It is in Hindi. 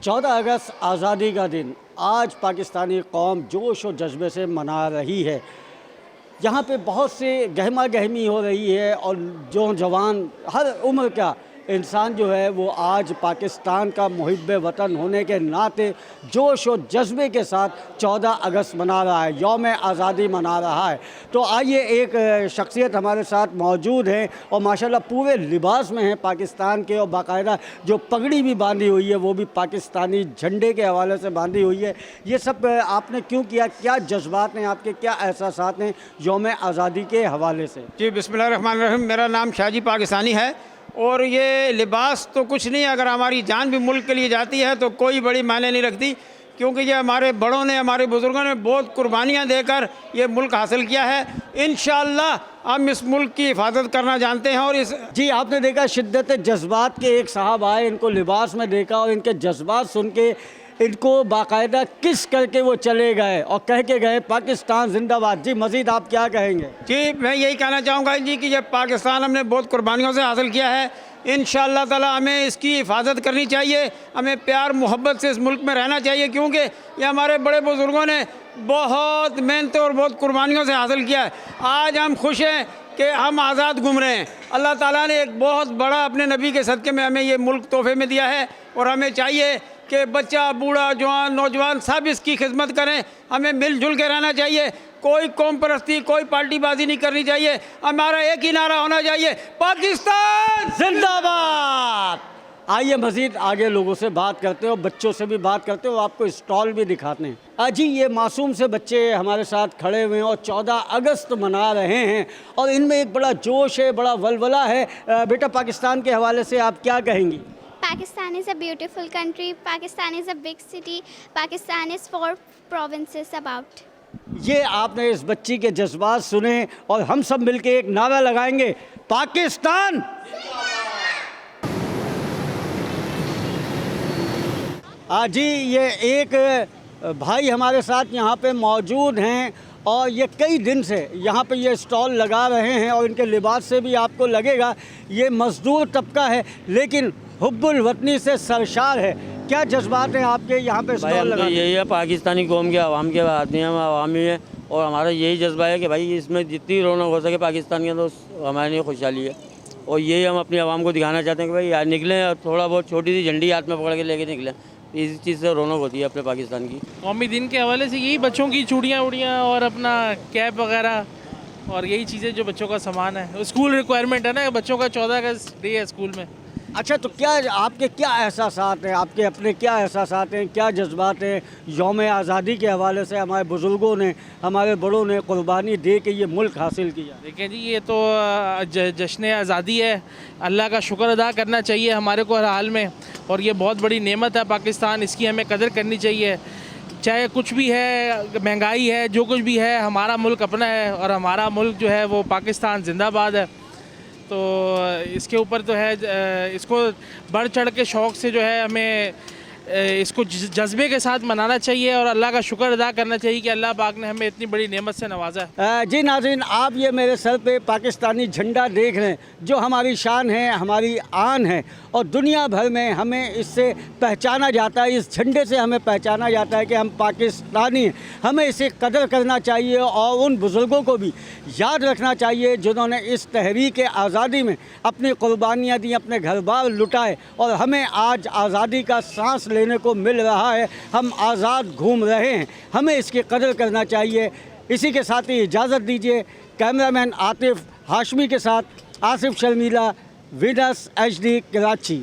14 अगस्त आज़ादी का दिन आज पाकिस्तानी कौम जोश और जज्बे से मना रही है। यहाँ पे बहुत से गहमा गहमी हो रही है और जो जवान हर उम्र का इंसान जो है वो आज पाकिस्तान का मुहिब्ब वतन होने के नाते जोश और जज्बे के साथ 14 अगस्त मना रहा है, यौम आज़ादी मना रहा है। तो आइए एक शख्सियत हमारे साथ मौजूद हैं और माशाल्लाह पूरे लिबास में हैं पाकिस्तान के, और बाकायदा जो पगड़ी भी बांधी हुई है वो भी पाकिस्तानी झंडे के हवाले से बांधी हुई है। ये सब आपने क्यों किया, क्या जज्बात हैं आपके, क्या एहसासात हैं यौम आज़ादी के हवाले से? जी बिस्मिल्लाहिर्रहमानिर्रहीम। मेरा नाम शाहजी पाकिस्तानी है और ये लिबास तो कुछ नहीं, अगर हमारी जान भी मुल्क के लिए जाती है तो कोई बड़ी मायने नहीं रखती, क्योंकि ये हमारे बड़ों ने, हमारे बुज़ुर्गों ने बहुत कुर्बानियाँ देकर ये मुल्क हासिल किया है। इंशाअल्लाह हम इस मुल्क की हिफाजत करना जानते हैं। और इस जी आपने देखा शिद्दत जज्बात के एक साहब आए, इनको लिबास में देखा और इनके जज्बात सुन के इनको बाकायदा किस करके वो चले गए और कह के गए पाकिस्तान जिंदाबाद। जी मज़ीद आप क्या कहेंगे? जी मैं यही कहना चाहूँगा जी कि ये पाकिस्तान हमने बहुत कुर्बानियों से हासिल किया है। इंशाअल्लाह ताला हमें इसकी हिफाजत करनी चाहिए, हमें प्यार मोहब्बत से इस मुल्क में रहना चाहिए, क्योंकि ये हमारे बड़े बुज़ुर्गों ने बहुत मेहनत और बहुत कुर्बानियों से हासिल किया है। आज हम खुश हैं कि हम आज़ाद घूम रहे हैं। अल्लाह ताला ने एक बहुत बड़ा अपने नबी के सदक़े में हमें ये मुल्क तोहफे में दिया है और हमें चाहिए कि बच्चा, बूढ़ा, जवान, नौजवान सब इसकी खिदमत करें। हमें मिलजुल के रहना चाहिए, कोई कौम परस्ती, कोई पार्टीबाजी नहीं करनी चाहिए। हमारा एक ही नारा होना चाहिए, पाकिस्तान जिंदाबाद। आइए मज़ीद आगे लोगों से बात करते हो, बच्चों से भी बात करते हो, आपको स्टॉल भी दिखाते हैं। जी ये मासूम से बच्चे हमारे साथ खड़े हुए हैं और 14 अगस्त मना रहे हैं और इनमें एक बड़ा जोश है, बड़ा वलवला है। बेटा पाकिस्तान के हवाले से आप क्या कहेंगी? Pakistan is a beautiful country. Pakistan is a big city. Pakistan is 4 provinces about. ये आपने इस बच्ची के जज्बात सुने और हम सब मिलके एक नारा लगाएंगे, पाकिस्तान। जी ये एक भाई हमारे साथ यहाँ पे मौजूद हैं और ये कई दिन से यहाँ पे ये स्टॉल लगा रहे हैं और इनके लिबास से भी आपको लगेगा ये मज़दूर तबका है, लेकिन हुब्बुल वतनी से सरशार है। क्या जज्बात हैं आपके यहाँ पे स्टॉल लगा? यही है, पाकिस्तानी कौम के आवाम के आदमी हम आवामी है और हमारा यही जज्बा है कि भाई इसमें जितनी रौनक हो सके पाकिस्तान के अंदर तो हमारे लिए खुशहाली है। और यही हम अपनी आवाम को दिखाना चाहते हैं कि भाई यार निकलें और थोड़ा बहुत छोटी सी झंडी हाथ में पकड़ के लेके निकलें। इस चीज़ से रौनक होती है अपने पाकिस्तान की। कौमी दिन के हवाले से यही बच्चों की चूड़ियाँ उड़ियाँ और अपना कैप वगैरह और यही चीज़ें जो बच्चों का सामान है। स्कूल रिक्वायरमेंट है ना बच्चों का, 14 अगस्त डे है स्कूल में। अच्छा तो क्या आपके क्या एहसासात हैं, आपके अपने क्या एहसासात हैं, क्या जज्बात हैं यौम आज़ादी के हवाले से? हमारे बुज़ुर्गों ने, हमारे बड़ों ने कुर्बानी दे के ये मुल्क हासिल किया। देखिए जी ये तो जश्न आज़ादी है, अल्लाह का शुक्र अदा करना चाहिए हमारे को हर हाल में, और ये बहुत बड़ी नेमत है पाकिस्तान, इसकी हमें कदर करनी चाहिए। चाहे कुछ भी है, महंगाई है, जो कुछ भी है, हमारा मुल्क अपना है और हमारा मुल्क जो है वो पाकिस्तान जिंदाबाद है। तो इसके ऊपर तो है, इसको बढ़ चढ़ के शौक़ से जो है हमें इसको जज्बे के साथ मनाना चाहिए और अल्लाह का शुक्र अदा करना चाहिए कि अल्लाह पाक ने हमें इतनी बड़ी नेमत से नवाजा है। जी नाज़रीन, आप ये मेरे सर पे पाकिस्तानी झंडा देख रहे हैं जो हमारी शान है, हमारी आन है और दुनिया भर में हमें इससे पहचाना जाता है, इस झंडे से हमें पहचाना जाता है कि हम पाकिस्तानी हैं। हमें इसे कदर करना चाहिए और उन बुज़ुर्गों को भी याद रखना चाहिए जिन्होंने इस तहरीक आज़ादी में अपनी कुर्बानियाँ दी, अपने घर बार लुटाए और हमें आज आज़ादी का सांस लेने को मिल रहा है। हम आज़ाद घूम रहे हैं, हमें इसकी कदर करना चाहिए। इसी के साथ ही इजाज़त दीजिए। कैमरामैन आतिफ हाशमी के साथ आसिफ शर्मीला, विनस HD कराची।